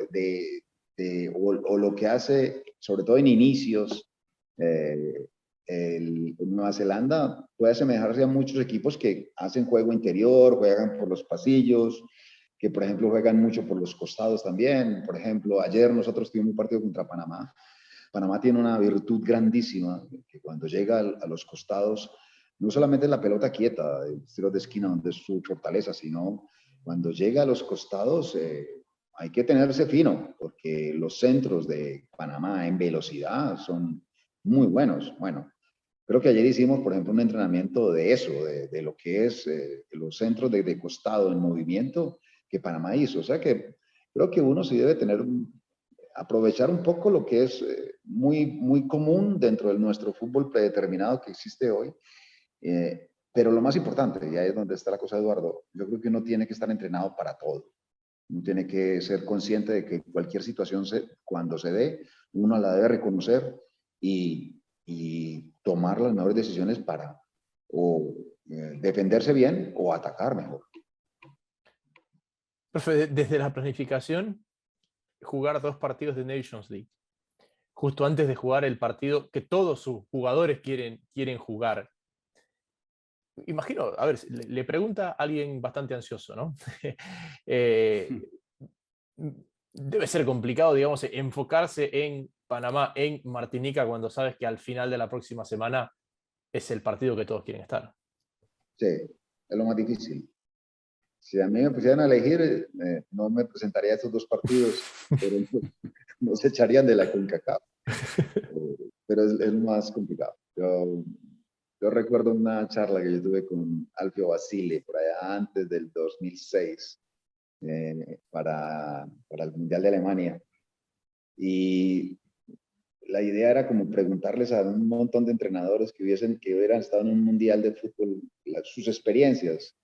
o lo que hace, sobre todo en inicios, Nueva Zelanda puede asemejarse a muchos equipos que hacen juego interior, juegan por los pasillos, que por ejemplo juegan mucho por los costados también. Por ejemplo, ayer nosotros tuvimos un partido contra Panamá. Panamá tiene una virtud grandísima, que cuando llega a los costados, no solamente es la pelota quieta, el tiro de esquina donde es su fortaleza, sino cuando llega a los costados, hay que tenerse fino, porque los centros de Panamá en velocidad son muy buenos. Bueno, creo que ayer hicimos, por ejemplo, un entrenamiento de eso, de lo que es los centros de costado en movimiento, que Panamá hizo. O sea que creo que uno sí debe aprovechar un poco lo que es muy común dentro de nuestro fútbol predeterminado que existe hoy. Pero lo más importante, y ahí es donde está la cosa, Eduardo, yo creo que uno tiene que estar entrenado para todo. Uno tiene que ser consciente de que cualquier situación, cuando se dé, uno la debe reconocer y tomar las mejores decisiones para o defenderse bien o atacar mejor. Profe, desde la planificación, jugar 2 partidos de Nations League, justo antes de jugar el partido que todos sus jugadores quieren jugar. Imagino, a ver, le pregunta a alguien bastante ansioso, ¿no? Debe ser complicado, digamos, enfocarse en Panamá, en Martinica, cuando sabes que al final de la próxima semana es el partido que todos quieren estar. Sí, es lo más difícil. Si a mí me pusieran a elegir, no me presentaría a estos 2 partidos, pero no se echarían de la CONCACAF. Pero es más complicado. Yo recuerdo una charla que yo tuve con Alfio Basile por allá antes del 2006 para el Mundial de Alemania. Y la idea era como preguntarles a un montón de entrenadores que hubieran estado en un Mundial de fútbol, sus experiencias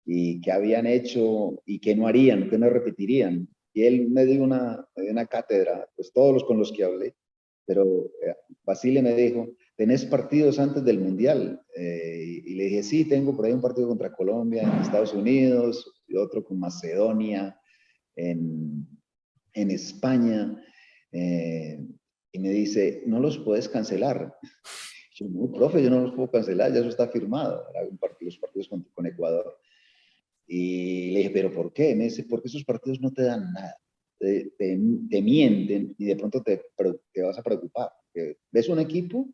y qué habían hecho y qué no harían, qué no repetirían. Y él me dio una cátedra, pues todos los con los que hablé, pero Basile me dijo, ¿tenés partidos antes del Mundial? Y le dije, sí, tengo por ahí un partido contra Colombia en Estados Unidos y otro con Macedonia en España. Y me dice, no los puedes cancelar. Yo, no, profe, yo no los puedo cancelar, ya eso está firmado. Los partidos con Ecuador. Y le dije, ¿pero por qué? Me dice, porque esos partidos no te dan nada. Te mienten y de pronto te vas a preocupar. Ves un equipo,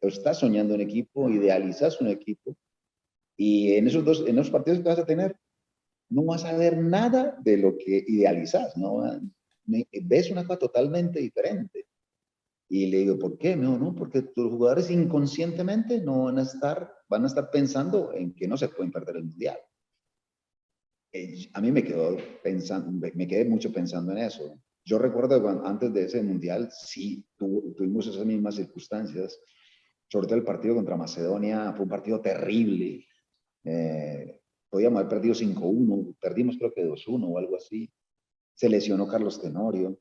estás soñando un equipo, idealizas un equipo y en esos partidos que vas a tener, no vas a ver nada de lo que idealizas, ¿no? Ves una cosa totalmente diferente. Y le digo, ¿por qué? No, porque tus jugadores inconscientemente no van a estar pensando en que no se pueden perder el Mundial. A mí me quedé mucho pensando en eso. Yo recuerdo cuando, antes de ese Mundial, sí, tuvimos esas mismas circunstancias. Sobre todo el partido contra Macedonia, fue un partido terrible. Podíamos haber perdido 5-1, perdimos creo que 2-1 o algo así. Se lesionó Carlos Tenorio.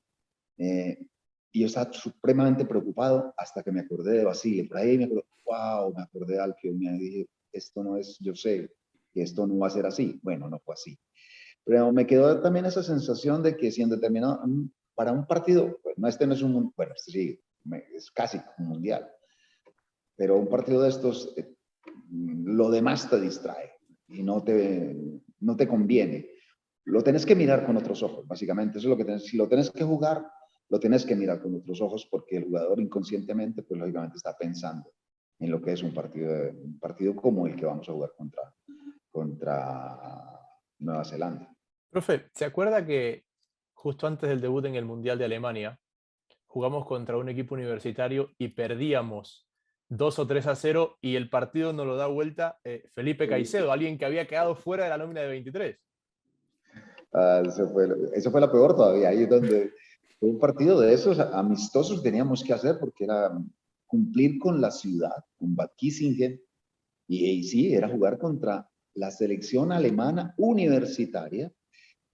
Y yo estaba supremamente preocupado hasta que me acordé de Basile. Por ahí me acordé, wow, me acordé de Alfio. Me dije, esto no es, yo sé que esto no va a ser así. Bueno, no fue así. Pero me quedó también esa sensación de que si en determinado, para un partido, bueno, este no es un, bueno, este sí, es casi un mundial, pero un partido de estos, lo demás te distrae y no te conviene. Lo tenés que mirar con otros ojos, básicamente. Eso es lo que si lo tenés que jugar, lo tenés que mirar con otros ojos porque el jugador inconscientemente, pues lógicamente está pensando en lo que es un partido como el que vamos a jugar contra Nueva Zelanda. Profe, ¿se acuerda que justo antes del debut en el Mundial de Alemania jugamos contra un equipo universitario y perdíamos 2-3-0 y el partido nos lo da vuelta Felipe Caicedo, alguien que había quedado fuera de la nómina de 23? Eso fue la peor todavía. Ahí es donde fue un partido de esos amistosos que teníamos que hacer porque era cumplir con la ciudad, con Bad Kissingen, y sí, era jugar contra la selección alemana universitaria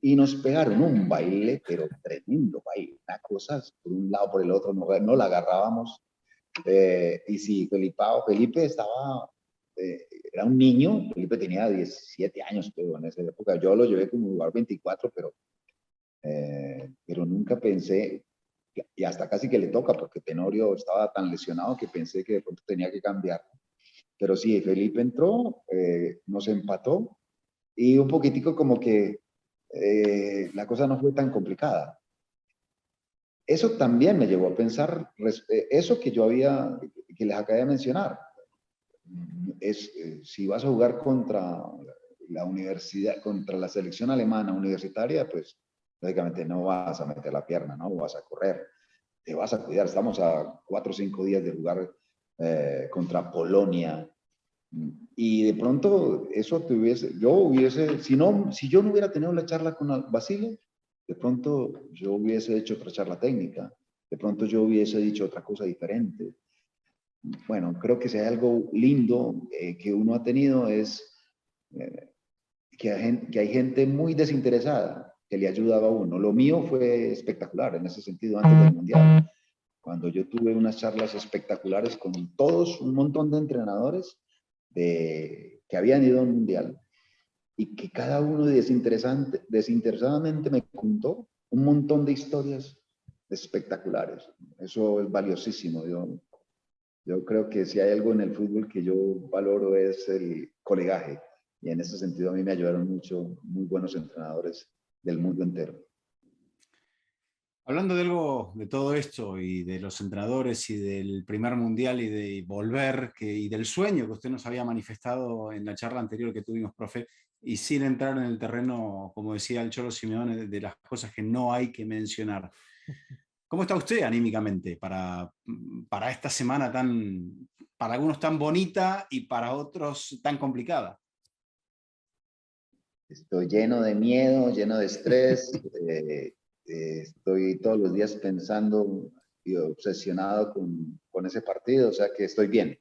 y nos pegaron un baile, pero tremendo baile, una cosa por un lado, por el otro, no la agarrábamos. Y sí, Felipe estaba, era un niño, Felipe tenía 17 años, pero en esa época yo lo llevé como jugar 24, pero nunca pensé, y hasta casi que le toca, porque Tenorio estaba tan lesionado que pensé que de pronto tenía que cambiar. Pero sí, Felipe entró, nos empató, y un poquitico como que la cosa no fue tan complicada. Eso también me llevó a pensar, eso que que les acabé de mencionar, es si vas a jugar contra la universidad, contra la selección alemana universitaria, pues lógicamente no vas a meter la pierna, no vas a correr, te vas a cuidar. Estamos a 4 o 5 días de jugar contra Polonia, Y de pronto eso si yo no hubiera tenido la charla con Basile, de pronto yo hubiese hecho otra charla técnica, de pronto yo hubiese dicho otra cosa diferente. Bueno, creo que si hay algo lindo que uno ha tenido es eh, que hay gente muy desinteresada que le ayudaba a uno. Lo mío fue espectacular en ese sentido antes del Mundial. Cuando yo tuve unas charlas espectaculares con todos, un montón de entrenadores que habían ido a un Mundial y que cada uno desinteresadamente me contó un montón de historias espectaculares. Eso es valiosísimo. Yo creo que si hay algo en el fútbol que yo valoro es el colegaje. Y en ese sentido a mí me ayudaron mucho muy buenos entrenadores del mundo entero. Hablando de algo, de todo esto y de los entrenadores y del primer mundial y de volver y del sueño que usted nos había manifestado en la charla anterior que tuvimos, profe, y sin entrar en el terreno, como decía el Cholo Simeone, de las cosas que no hay que mencionar. ¿Cómo está usted anímicamente para esta semana para algunos tan bonita y para otros tan complicada? Estoy lleno de miedo, lleno de estrés. Estoy todos los días pensando y obsesionado con ese partido, o sea que estoy bien.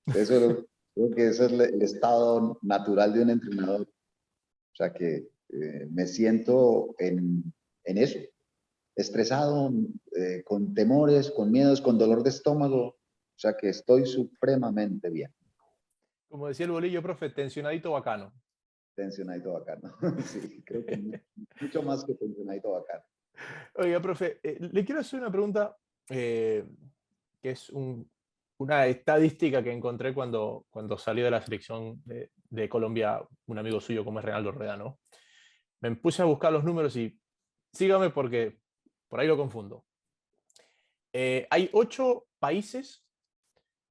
Creo que ese es el estado natural de un entrenador. O sea que me siento en eso, estresado, con temores, con miedos, con dolor de estómago. O sea que estoy supremamente bien. Como decía el bolillo, profe, tensionadito bacano. Tensionadito bacano. Sí, creo que mucho más que tensionadito bacano. Oiga, profe, le quiero hacer una pregunta que es una estadística que encontré cuando salió de la selección de Colombia un amigo suyo como es Reinaldo Rueda, ¿no? Me puse a buscar los números y sígame porque por ahí lo confundo. Hay 8 países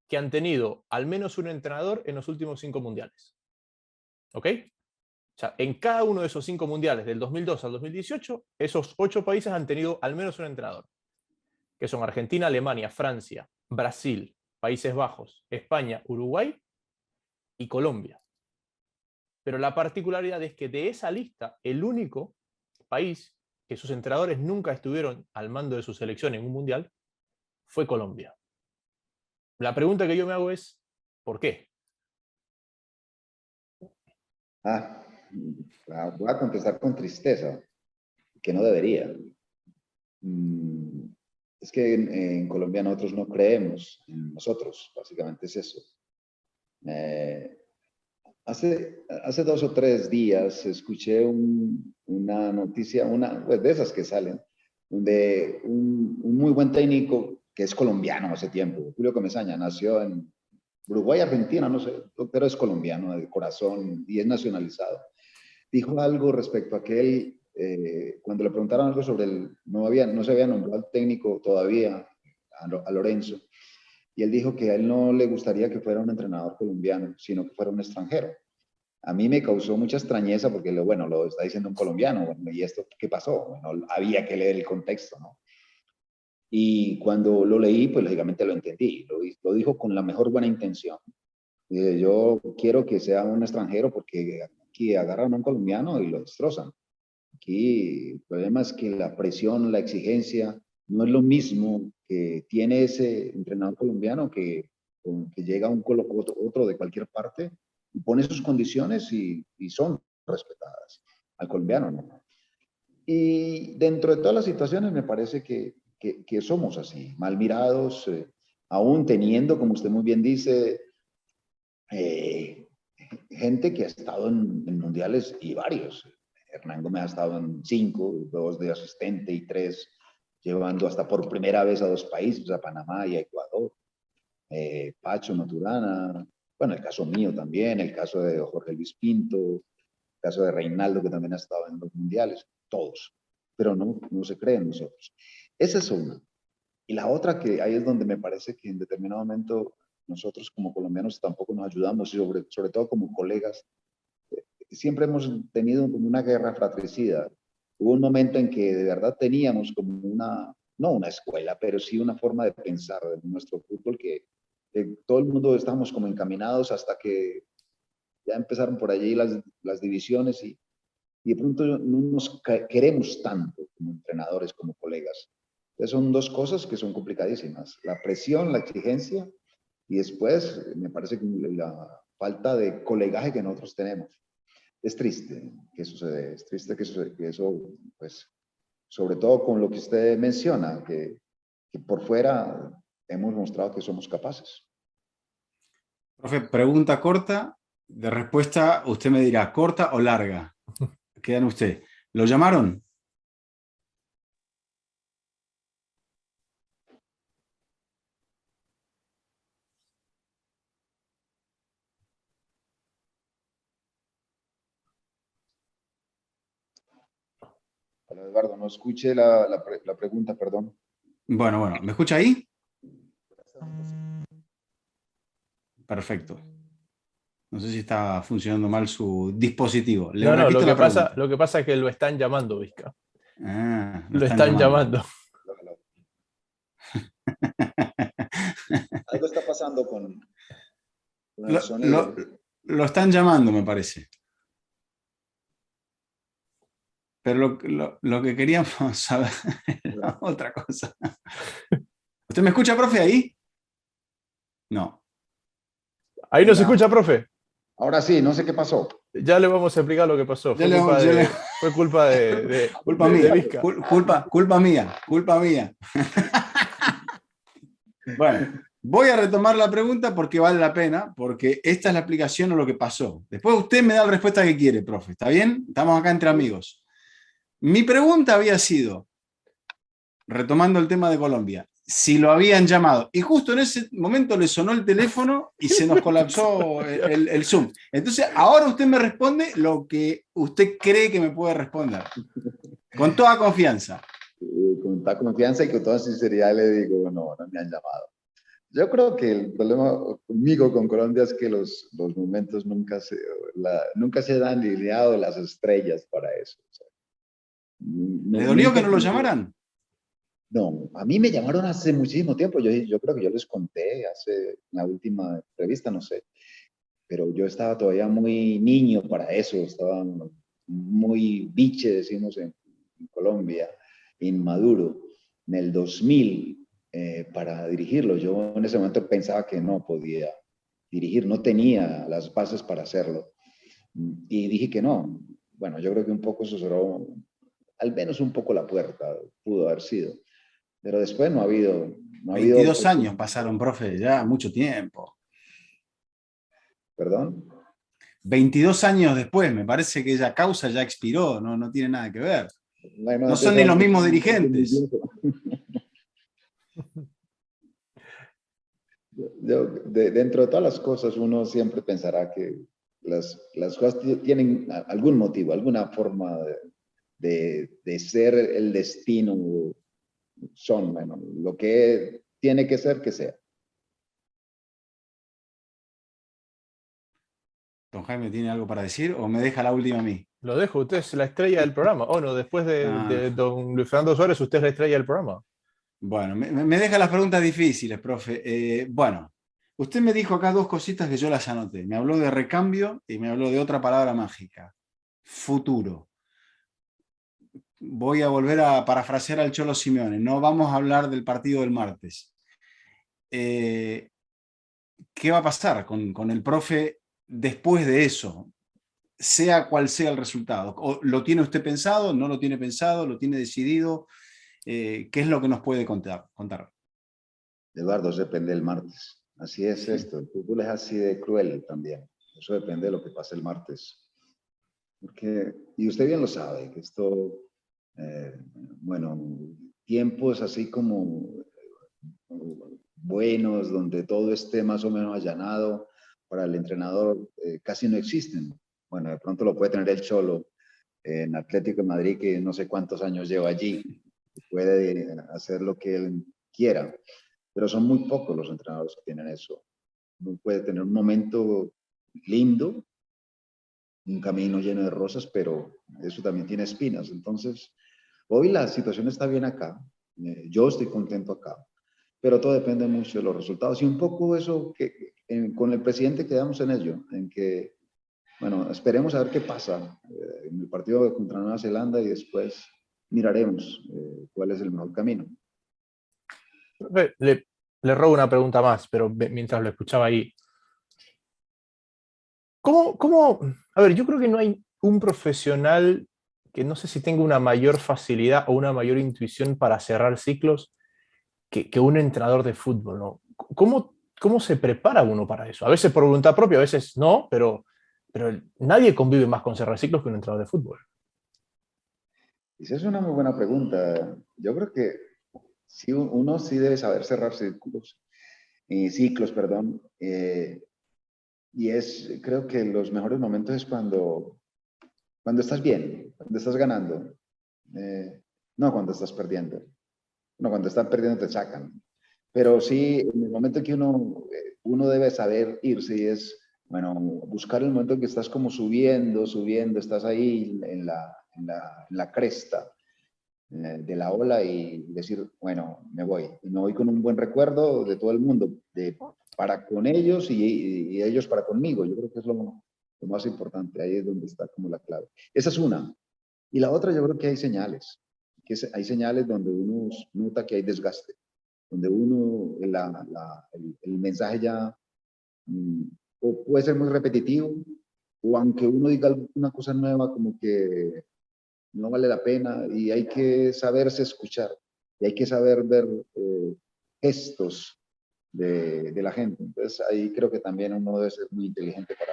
que han tenido al menos un entrenador en los últimos 5 mundiales. ¿Ok? O sea, en cada uno de esos 5 mundiales, del 2002 al 2018, esos 8 países han tenido al menos un entrenador, que son Argentina, Alemania, Francia, Brasil, Países Bajos, España, Uruguay y Colombia. Pero la particularidad es que de esa lista, el único país que sus entrenadores nunca estuvieron al mando de su selección en un mundial fue Colombia. La pregunta que yo me hago es, ¿por qué? Ah, voy a contestar con tristeza, que no debería. Es que en Colombia nosotros no creemos en nosotros, básicamente es eso. Hace 2 o 3 días escuché una noticia, pues de esas que salen, de un muy buen técnico que es colombiano hace tiempo, Julio Comesaña, nació en Uruguay, Argentina, no sé, pero es colombiano de corazón y es nacionalizado. Dijo algo respecto a que él, cuando le preguntaron algo sobre no se había nombrado al técnico todavía, a Lorenzo, y él dijo que a él no le gustaría que fuera un entrenador colombiano, sino que fuera un extranjero. A mí me causó mucha extrañeza porque, bueno, lo está diciendo un colombiano, bueno, ¿y esto qué pasó? Bueno, había que leer el contexto, ¿no? Y cuando lo leí, pues lógicamente lo entendí, lo dijo con la mejor buena intención. Yo quiero que sea un extranjero porque aquí agarran a un colombiano y lo destrozan. Aquí el problema es que la presión, la exigencia, no es lo mismo que tiene ese entrenador colombiano que llega otro de cualquier parte y pone sus condiciones y son respetadas. Al colombiano no. Y dentro de todas las situaciones me parece que somos así, mal mirados, aún teniendo, como usted muy bien dice, eh, gente que ha estado en mundiales y varios. Hernán Gómez ha estado en 5, 2 de asistente y 3 llevando hasta por primera vez a 2 países, a Panamá y a Ecuador. Pacho Maturana, bueno, el caso mío también, el caso de Jorge Luis Pinto, el caso de Reinaldo, que también ha estado en los mundiales, todos, pero no se creen nosotros. Esa es una. Y la otra que ahí es donde me parece que en determinado momento nosotros como colombianos tampoco nos ayudamos, y sobre todo como colegas, siempre hemos tenido como una guerra fratricida. Hubo un momento en que de verdad teníamos como no una escuela, pero sí una forma de pensar en nuestro fútbol que todo el mundo estábamos como encaminados hasta que ya empezaron por allí las divisiones y de pronto no nos queremos tanto como entrenadores, como colegas. Entonces son dos cosas que son complicadísimas. La presión, la exigencia y después me parece que la falta de colegaje que nosotros tenemos. Es triste que sucede, es triste que eso, pues, sobre todo con lo que usted menciona, que por fuera hemos mostrado que somos capaces. Profe, pregunta corta, de respuesta usted me dirá, ¿corta o larga? Quedan usted. ¿Lo llamaron? Hola, Eduardo, no escuché la pregunta, perdón. Bueno, ¿me escucha ahí? Perfecto. No sé si está funcionando mal su dispositivo. Le No, repito la pregunta. lo que pasa es que lo están llamando, Vizca. Lo Lo están están llamando. Algo está pasando con el sonido. Lo están llamando, me parece. Pero lo que queríamos saber era otra cosa. ¿Usted me escucha, profe, ahí? No. Ahí no se escucha, profe. Ahora sí, no sé qué pasó. Ya le vamos a explicar lo que pasó. Fue culpa de culpa mía. Vizca. Culpa mía. Bueno, voy a retomar la pregunta porque vale la pena, porque esta es la explicación de lo que pasó. Después usted me da la respuesta que quiere, profe. ¿Está bien? Estamos acá entre amigos. Mi pregunta había sido, retomando el tema de Colombia, si lo habían llamado. Y justo en ese momento le sonó el teléfono y se nos colapsó el Zoom. Entonces, ahora usted me responde lo que usted cree que me puede responder. Con toda confianza. Con toda confianza y con toda sinceridad le digo, no me han llamado. Yo creo que el problema conmigo con Colombia es que los momentos nunca se dan alineado las estrellas para eso. O sea, ¿Le dolió que no lo llamaran? No, a mí me llamaron hace muchísimo tiempo. Yo creo que yo les conté en la última entrevista, no sé. Pero yo estaba todavía muy niño para eso. Estaba muy biche, decimos en Colombia, inmaduro. En el 2000, para dirigirlo, yo en ese momento pensaba que no podía dirigir, no tenía las bases para hacerlo. Y dije que no. Bueno, yo creo que un poco eso cerró, al menos un poco la puerta, pudo haber sido. Pero después no ha habido... 22 años pasaron, profe, ya mucho tiempo. ¿Perdón? 22 años después, me parece que esa causa ya expiró, no tiene nada que ver. Bueno, no son ni los mismos dirigentes. Dentro de todas las cosas, uno siempre pensará que las cosas tienen algún motivo, alguna forma de ser el destino. Son, bueno, lo que tiene que ser, que sea. ¿Don Jaime tiene algo para decir o me deja la última a mí? Lo dejo, usted es la estrella del programa. Oh, no, después de don Luis Fernando Suárez, usted es la estrella del programa. Bueno, me deja las preguntas difíciles, profe. Bueno, usted me dijo acá dos cositas que yo las anoté. Me habló de recambio y me habló de otra palabra mágica. Futuro. Voy a volver a parafrasear al Cholo Simeone. No vamos a hablar del partido del martes. ¿Qué va a pasar con el profe después de eso? Sea cual sea el resultado. ¿Lo tiene usted pensado? ¿No lo tiene pensado? ¿Lo tiene decidido? ¿Qué es lo que nos puede contar? Eduardo, eso depende del martes. Así es esto. El fútbol es así de cruel también. Eso depende de lo que pase el martes. Y usted bien lo sabe, que esto, bueno, tiempos así como buenos, donde todo esté más o menos allanado para el entrenador, casi no existen. Bueno, de pronto lo puede tener el Cholo en Atlético de Madrid, que no sé cuántos años lleva allí, puede hacer lo que él quiera, pero son muy pocos los entrenadores que tienen eso. Uno puede tener un momento lindo, un camino lleno de rosas, pero eso también tiene espinas. Entonces, hoy la situación está bien acá, yo estoy contento acá, pero todo depende mucho de los resultados. Y un poco eso, con el presidente quedamos en ello, en que, bueno, esperemos a ver qué pasa en el partido contra Nueva Zelanda y después miraremos cuál es el mejor camino. Le robo una pregunta más, pero mientras lo escuchaba ahí. A ver, yo creo que no hay un profesional que no sé si tenga una mayor facilidad o una mayor intuición para cerrar ciclos que un entrenador de fútbol, ¿no? ¿Cómo se prepara uno para eso? A veces por voluntad propia, a veces no, pero nadie convive más con cerrar ciclos que un entrenador de fútbol. Esa es una muy buena pregunta. Yo creo que sí, uno sí debe saber cerrar ciclos, perdón. Y creo que los mejores momentos es cuando estás bien, cuando estás ganando, no cuando estás perdiendo. No, cuando están perdiendo te sacan. Pero sí, en el momento que uno debe saber irse y es, bueno, buscar el momento en que estás como subiendo, estás ahí en la cresta de la ola y decir, bueno, me voy. Y me voy con un buen recuerdo de todo el mundo, para con ellos y ellos para conmigo. Yo creo que es lo más importante. Ahí es donde está como la clave. Esa es una. Y la otra, yo creo que hay señales. Hay señales donde uno nota que hay desgaste, donde el mensaje ya o puede ser muy repetitivo, o aunque uno diga alguna cosa nueva, como que no vale la pena, y hay que saberse escuchar, y hay que saber ver gestos de la gente. Entonces ahí creo que también uno debe ser muy inteligente para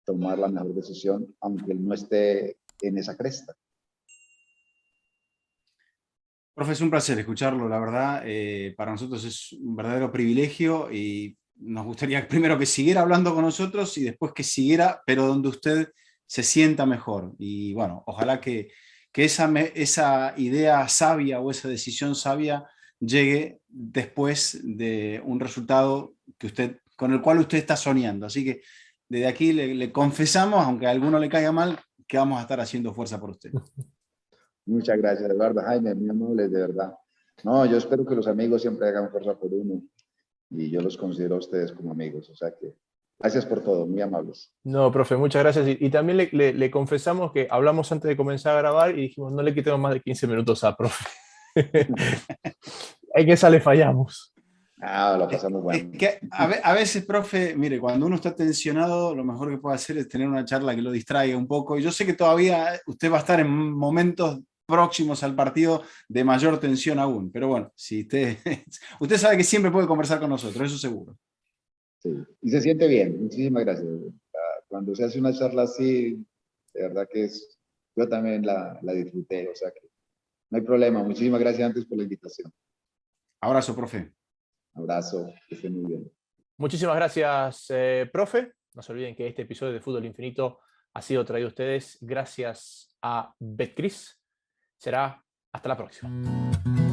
tomar la mejor decisión, aunque él no esté en esa cresta. Profe, es un placer escucharlo, la verdad. Para nosotros es un verdadero privilegio y nos gustaría primero que siguiera hablando con nosotros y después que siguiera, pero donde usted se sienta mejor. Y bueno, ojalá que esa idea sabia o esa decisión sabia llegue después de un resultado con el cual usted está soñando. Así que desde aquí le confesamos, aunque a alguno le caiga mal, que vamos a estar haciendo fuerza por usted. Muchas gracias, Eduardo. Jaime, muy amable, de verdad. No, yo espero que los amigos siempre hagan fuerza por uno y yo los considero a ustedes como amigos. O sea que gracias por todo, muy amables. No, profe, muchas gracias. Y también le confesamos que hablamos antes de comenzar a grabar y dijimos, no le quitemos más de 15 minutos a profe. En esa le fallamos. Ah, lo pasamos bueno. Es que a veces, profe, mire, cuando uno está tensionado, lo mejor que puede hacer es tener una charla que lo distraiga un poco. Y yo sé que todavía usted va a estar en momentos próximos al partido de mayor tensión aún. Pero bueno, si usted sabe que siempre puede conversar con nosotros, eso seguro. Sí, y se siente bien. Muchísimas gracias. Cuando se hace una charla así, de verdad que yo también la disfruté. O sea que no hay problema. Muchísimas gracias antes por la invitación. Abrazo, profe. Abrazo, que esté muy bien. Muchísimas gracias, profe. No se olviden que este episodio de Fútbol Infinito ha sido traído a ustedes gracias a Betcris. Será hasta la próxima.